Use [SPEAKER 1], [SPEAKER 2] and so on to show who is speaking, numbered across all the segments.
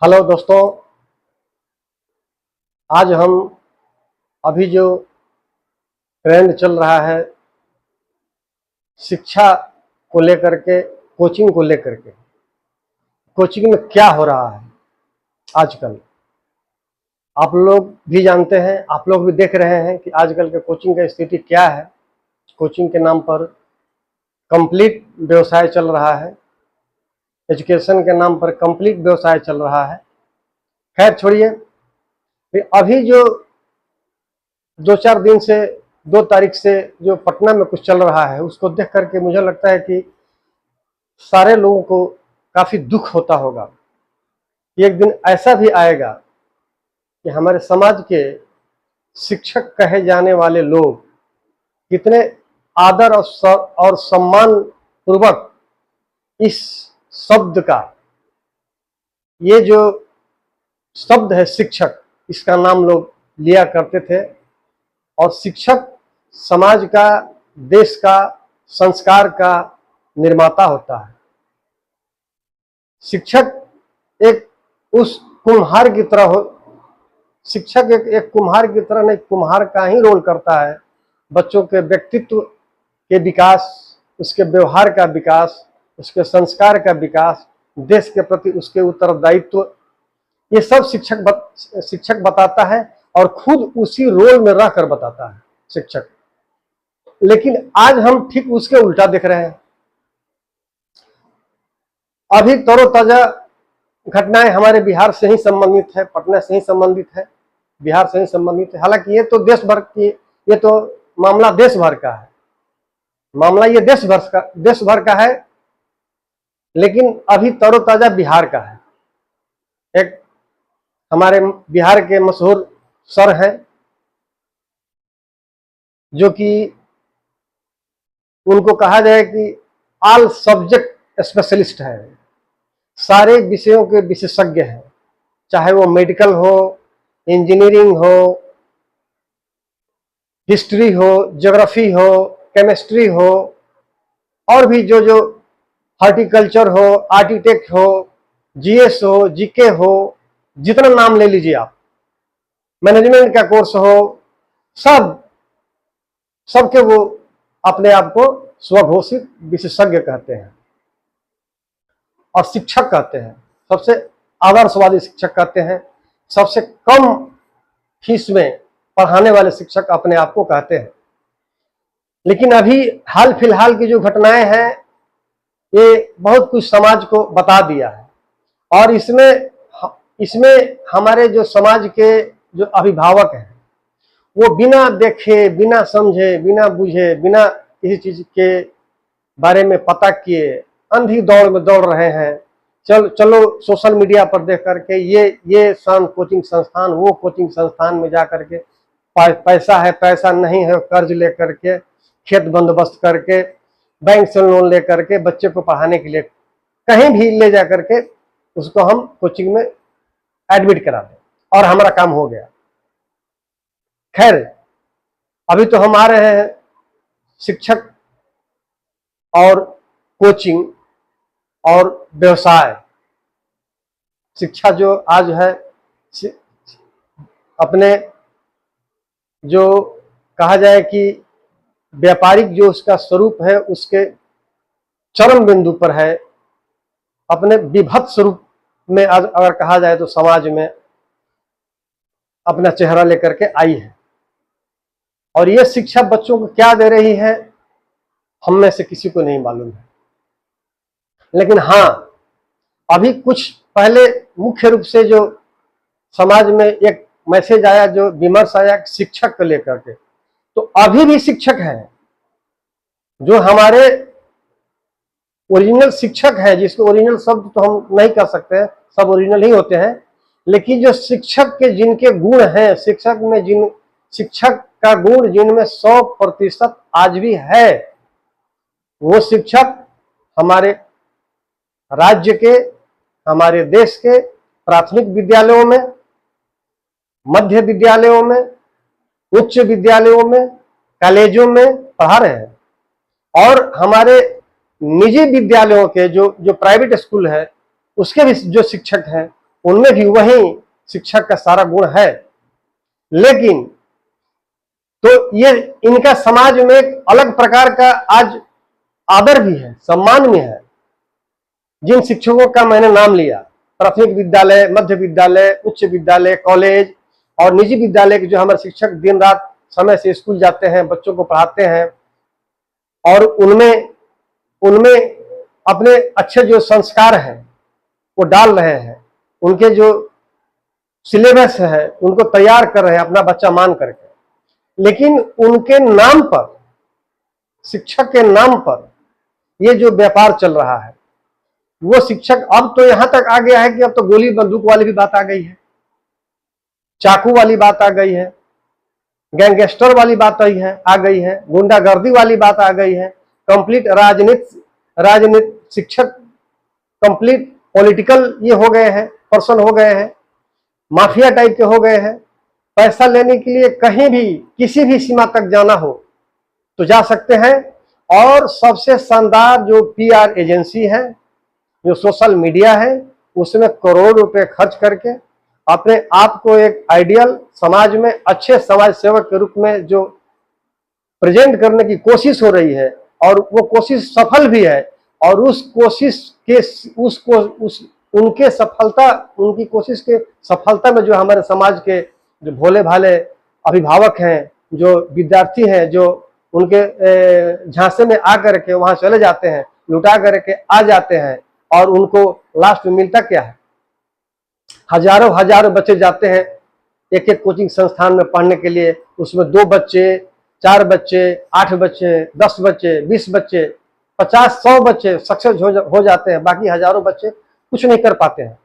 [SPEAKER 1] Hello दोस्तों, आज हम अभी जो ट्रेंड चल रहा है शिक्षा को लेकर के, कोचिंग को लेकर के, कोचिंग में क्या हो रहा है आजकल, आप लोग भी जानते हैं, आप लोग भी देख रहे हैं कि आजकल के कोचिंग का स्थिति क्या है। कोचिंग के नाम पर कंप्लीट व्यवसाय चल रहा है, एजुकेशन के नाम पर कंप्लीट व्यवसाय चल रहा है। खैर छोड़िए, अभी जो 2-4 दिन से 2 तारीख से जो पटना में कुछ चल रहा है उसको देख करके मुझे लगता है कि सारे लोगों को काफी दुख होता होगा। एक दिन ऐसा भी आएगा कि हमारे समाज के शिक्षक कहे जाने वाले लोग कितने आदर और सम्मान पूर्वक इस शब्द का, ये जो शब्द है शिक्षक, इसका नाम लोग लिया करते थे। और शिक्षक समाज का, देश का, संस्कार का निर्माता होता है। शिक्षक एक उस कुम्हार की तरह हो, शिक्षक एक कुम्हार की तरह नहीं, कुम्हार का ही रोल करता है। बच्चों के व्यक्तित्व के विकास, उसके व्यवहार का विकास, उसके संस्कार का विकास, देश के प्रति उसके उत्तरदायित्व, ये सब शिक्षक बताता है और खुद उसी रोल में रहकर बताता है शिक्षक। लेकिन आज हम ठीक उसके उल्टा देख रहे हैं। अभी तरोताजा घटनाएं हमारे बिहार से ही संबंधित है, पटना से ही संबंधित है, बिहार से ही संबंधित है। हालांकि ये तो देश भर की, ये तो मामला देश भर का है, मामला ये देश भर का है। लेकिन अभी तरोताजा बिहार का है। एक हमारे बिहार के मशहूर सर हैं जो कि उनको कहा जाए कि ऑल सब्जेक्ट स्पेशलिस्ट है, सारे विषयों के विशेषज्ञ हैं, चाहे वो मेडिकल हो, इंजीनियरिंग हो, हिस्ट्री हो, ज्योग्राफी हो, केमिस्ट्री हो, और भी जो हॉर्टिकल्चर हो, आर्किटेक्ट हो, जीएस हो, जीके हो, जितना नाम ले लीजिए आप, मैनेजमेंट का कोर्स हो, सबके वो अपने आप को स्वघोषित विशेषज्ञ कहते हैं और शिक्षक कहते हैं, सबसे आदर्शवादी शिक्षक कहते हैं, सबसे कम फीस में पढ़ाने वाले शिक्षक अपने आप को कहते हैं। लेकिन अभी हाल फिलहाल की जो घटनाएं हैं ये बहुत कुछ समाज को बता दिया है। और इसमें हमारे जो समाज के जो अभिभावक हैं वो बिना देखे, बिना समझे, बिना बुझे, बिना किसी चीज के बारे में पता किए अंधी दौड़ में दौड़ रहे हैं। चलो सोशल मीडिया पर देख करके ये कोचिंग संस्थान, वो कोचिंग संस्थान में जा करके पैसा है, पैसा नहीं है, कर्ज लेकर के, खेत बंदोबस्त करके, बैंक से लोन लेकर के बच्चे को पढ़ाने के लिए कहीं भी ले जा करके उसको हम कोचिंग में एडमिट करा दें और हमारा काम हो गया। खैर, अभी तो हम आ रहे हैं शिक्षक और कोचिंग और व्यवसाय। शिक्षा जो आज है, अपने जो कहा जाए कि व्यापारिक जो उसका स्वरूप है उसके चरम बिंदु पर है, अपने विभत्स स्वरूप में अगर कहा जाए तो समाज में अपना चेहरा लेकर के आई है। और ये शिक्षा बच्चों को क्या दे रही है हम में से किसी को नहीं मालूम है। लेकिन हाँ, अभी कुछ पहले मुख्य रूप से जो समाज में एक मैसेज आया, जो विमर्श आया शिक्षक को लेकर के, तो अभी भी शिक्षक हैं जो हमारे ओरिजिनल शिक्षक है, जिसको ओरिजिनल शब्द तो हम नहीं कह सकते, सब ओरिजिनल ही होते हैं, लेकिन जो शिक्षक के जिनके गुण हैं, शिक्षक का गुण जिनमें 100% आज भी है, वो शिक्षक हमारे राज्य के, हमारे देश के प्राथमिक विद्यालयों में, मध्य विद्यालयों में, उच्च विद्यालयों में, कॉलेजों में पढ़ा रहे हैं। और हमारे निजी विद्यालयों के जो प्राइवेट स्कूल है उसके भी जो शिक्षक हैं उनमें भी वही शिक्षक का सारा गुण है। लेकिन तो ये इनका समाज में एक अलग प्रकार का आज आदर भी है, सम्मान भी है। जिन शिक्षकों का मैंने नाम लिया, प्राथमिक विद्यालय, मध्य विद्यालय, उच्च विद्यालय, कॉलेज और निजी विद्यालय के जो हमारे शिक्षक दिन रात समय से स्कूल जाते हैं, बच्चों को पढ़ाते हैं और उनमें उनमें अपने अच्छे जो संस्कार हैं वो डाल रहे हैं, उनके जो सिलेबस है उनको तैयार कर रहे हैं अपना बच्चा मान करके। लेकिन उनके नाम पर, शिक्षक के नाम पर ये जो व्यापार चल रहा है, वो शिक्षक अब तो यहां तक आ गया है कि अब तो गोली बंदूक वाली भी बात आ गई है, चाकू वाली बात आ गई है, गैंगस्टर वाली बात आ गई है, गुंडागर्दी वाली बात आ गई है, कंप्लीट राजनीति शिक्षक कंप्लीट पॉलिटिकल ये हो गए हैं, पर्सन हो गए हैं, माफिया टाइप के हो गए हैं। पैसा लेने के लिए कहीं भी किसी भी सीमा तक जाना हो तो जा सकते हैं। और सबसे शानदार जो पीआर एजेंसी है, जो सोशल मीडिया है, उसमें करोड़ रुपए खर्च करके अपने आप को एक आइडियल समाज में अच्छे समाज सेवक के रूप में जो प्रेजेंट करने की कोशिश हो रही है और वो कोशिश सफल भी है। और उस कोशिश के उनके सफलता, उनकी कोशिश के सफलता में जो हमारे समाज के जो भोले भाले अभिभावक हैं, जो विद्यार्थी हैं, जो उनके झांसे में आकर के वहां चले जाते हैं, लुटा करके आ जाते हैं और उनको लास्ट में मिलता क्या है? हजारों बच्चे जाते हैं एक एक कोचिंग संस्थान में पढ़ने के लिए, उसमें 2 बच्चे, 4 बच्चे, 8 बच्चे, 10 बच्चे, 20 बच्चे, 50-100 बच्चे सक्सेस हो जाते हैं, बाकी हजारों बच्चे कुछ नहीं कर पाते हैं।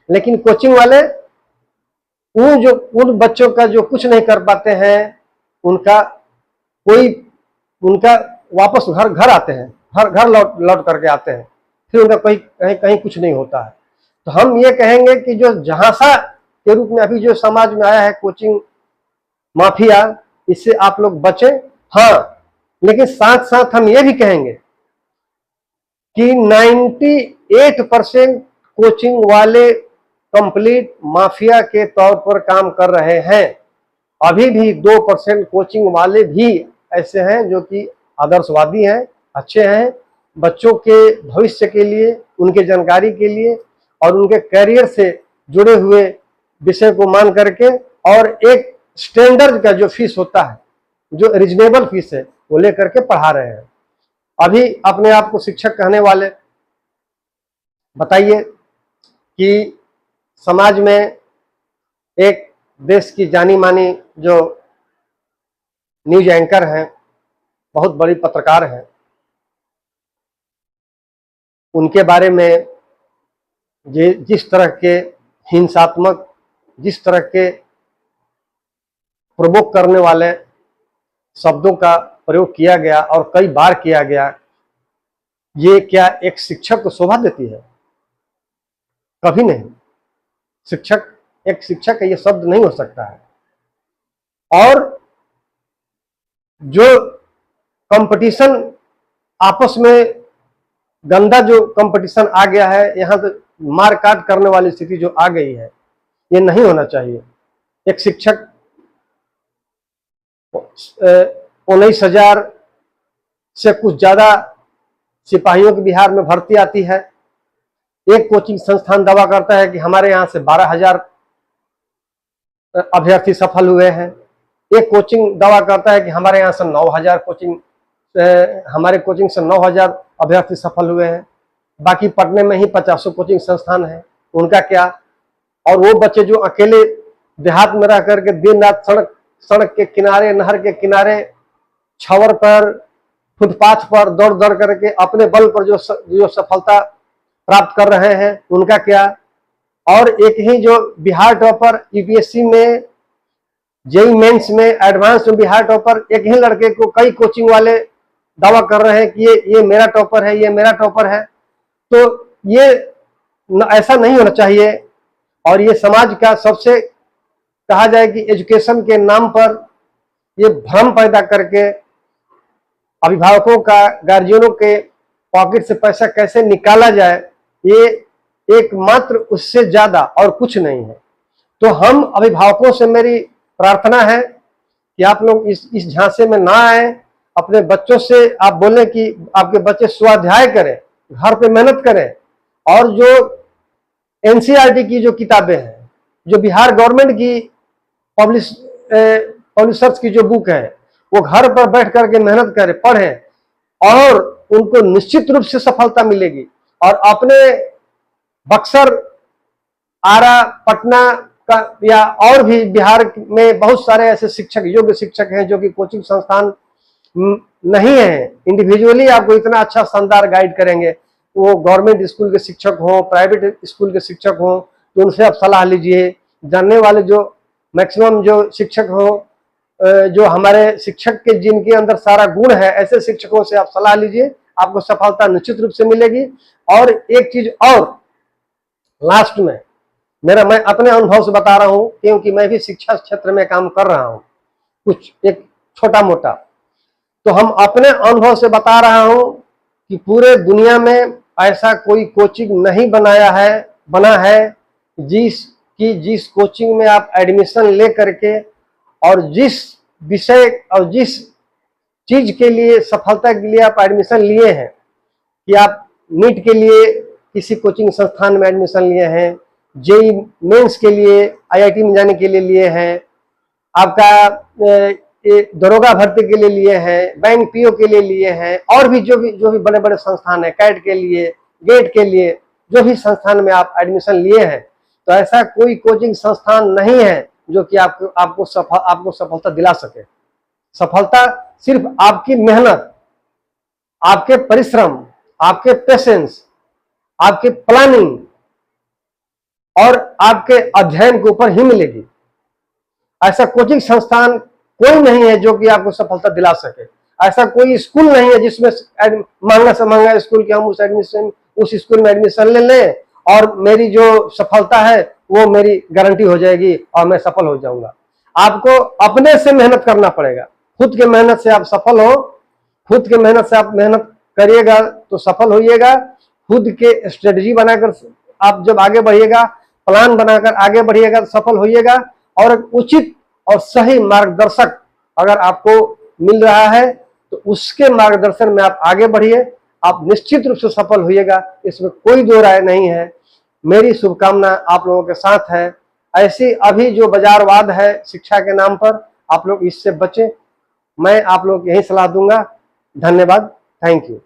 [SPEAKER 1] लेकिन कोचिंग वाले उन बच्चों का जो कुछ नहीं कर पाते हैं, उनका वापस घर आते हैं, घर लौट करके आते हैं, फिर उनका कहीं कुछ नहीं होता है। तो हम ये कहेंगे कि जो झांसा के रूप में अभी जो समाज में आया है कोचिंग माफिया, इससे आप लोग बचें। हाँ, लेकिन साथ साथ हम ये भी कहेंगे कि 98% कोचिंग वाले कंप्लीट माफिया के तौर पर काम कर रहे हैं। अभी भी 2% कोचिंग वाले भी ऐसे हैं जो कि आदर्शवादी हैं, अच्छे हैं, बच्चों के भविष्य के लिए, उनके जानकारी के लिए और उनके करियर से जुड़े हुए विषय को मान करके और एक स्टैंडर्ड का जो फीस होता है, जो रीजनेबल फीस है, वो लेकर के पढ़ा रहे हैं। अभी अपने आप को शिक्षक कहने वाले बताइए कि समाज में एक देश की जानी मानी जो न्यूज एंकर हैं, बहुत बड़ी पत्रकार हैं, उनके बारे में जिस तरह के हिंसात्मक, जिस तरह के प्रोवोक करने वाले शब्दों का प्रयोग किया गया और कई बार किया गया, ये क्या एक शिक्षक को शोभा देती है? कभी नहीं। एक शिक्षक का ये शब्द नहीं हो सकता है। और जो कंपटीशन आपस में गंदा जो कंपटीशन आ गया है, यहाँ तो मार काट करने वाली स्थिति जो आ गई है, ये नहीं होना चाहिए। एक शिक्षक 19,000 से कुछ ज्यादा सिपाहियों की बिहार में भर्ती आती है। एक कोचिंग संस्थान दावा करता है कि हमारे यहाँ से 12,000 अभ्यर्थी सफल हुए हैं। एक कोचिंग दावा करता है कि हमारे यहाँ से 9,000 हमारे कोचिंग से 9,000 अभ्यर्थी सफल हुए हैं। बाकी पटने में ही 50 कोचिंग संस्थान है, उनका क्या? और वो बच्चे जो अकेले देहात में रह करके दिन रात सड़क के किनारे, नहर के किनारे, छावर पर, फुटपाथ पर दौड़ करके अपने बल पर जो सफलता प्राप्त कर रहे हैं, उनका क्या? और एक ही जो बिहार टॉपर यूपीएससी में, जेईई मेंस में, एडवांस में बिहार टॉपर, एक ही लड़के को कई कोचिंग वाले दावा कर रहे हैं कि ये मेरा टॉपर है, ये मेरा टॉपर है। तो ये ऐसा नहीं होना चाहिए। और ये समाज का सबसे कहा जाए कि एजुकेशन के नाम पर ये भ्रम पैदा करके अभिभावकों का, गार्जियनों के पॉकेट से पैसा कैसे निकाला जाए, ये एकमात्र उससे ज्यादा और कुछ नहीं है। तो हम अभिभावकों से मेरी प्रार्थना है कि आप लोग इस झांसे में ना आए। अपने बच्चों से आप बोलें कि आपके बच्चे स्वाध्याय करें, घर पे मेहनत करें, और जो एनसीईआरटी की जो किताबें हैं, जो बिहार गवर्नमेंट की पब्लिशर्स की जो बुक है, वो घर पर बैठ करके मेहनत करें, पढ़ें, और उनको निश्चित रूप से सफलता मिलेगी। और अपने बक्सर, आरा, पटना का या और भी बिहार में बहुत सारे ऐसे शिक्षक, योग्य शिक्षक हैं जो कि कोचिंग संस्थान नहीं है, इंडिविजुअली आपको इतना अच्छा शानदार गाइड करेंगे। वो गवर्नमेंट स्कूल के शिक्षक हो, प्राइवेट स्कूल के शिक्षक हो, तो उनसे आप सलाह लीजिए। जानने वाले जो मैक्सिमम जो शिक्षक हो, जो हमारे शिक्षक के जिनके अंदर सारा गुण है, ऐसे शिक्षकों से आप सलाह लीजिए, आपको सफलता निश्चित रूप से मिलेगी। और एक चीज और लास्ट में मैं अपने अनुभव से बता रहा हूं, क्योंकि मैं भी शिक्षा क्षेत्र में काम कर रहा हूं, कुछ एक छोटा मोटा। तो हम अपने अनुभव से बता रहा हूं कि पूरे दुनिया में ऐसा कोई कोचिंग नहीं बना है जिस कोचिंग में आप एडमिशन ले करके और जिस विषय और जिस चीज के लिए, सफलता के लिए आप एडमिशन लिए हैं, कि आप नीट के लिए किसी कोचिंग संस्थान में एडमिशन लिए हैं, जेई मेंस के लिए आईआईटी में जाने के लिए हैं, आपका दरोगा भर्ती के लिए हैं, बैंक पीओ के लिए हैं, और भी जो भी बड़े बड़े संस्थान है, कैट के लिए, गेट के लिए, जो भी संस्थान में आप एडमिशन लिए हैं, तो ऐसा कोई कोचिंग संस्थान नहीं है जो कि आपको सफलता दिला सके। सफलता सिर्फ आपकी मेहनत, आपके परिश्रम, आपके पेशेंस, आपके प्लानिंग और आपके अध्ययन के ऊपर ही मिलेगी। ऐसा कोचिंग संस्थान कोई नहीं है जो कि आपको सफलता दिला सके। ऐसा कोई स्कूल नहीं है जिसमें महंगा से महंगा स्कूल के हम उस स्कूल में एडमिशन ले लें और मेरी जो सफलता है वो मेरी गारंटी हो जाएगी और मैं सफल हो जाऊंगा। आपको अपने से मेहनत करना पड़ेगा। खुद के मेहनत से आप सफल हो, खुद के मेहनत से आप मेहनत करिएगा तो सफल होइएगा। खुद के स्ट्रेटजी बनाकर आप जब आगे बढ़िएगा, प्लान बनाकर आगे बढ़िएगा तो सफल होइएगा। और उचित और सही मार्गदर्शक अगर आपको मिल रहा है तो उसके मार्गदर्शन में आप आगे बढ़िए, आप निश्चित रूप से सफल होइएगा, इसमें कोई दो राय नहीं है। मेरी शुभकामना आप लोगों के साथ है। ऐसी अभी जो बाजारवाद है शिक्षा के नाम पर, आप लोग इससे बचें। मैं आप लोग को यही सलाह दूंगा। धन्यवाद, थैंक यू।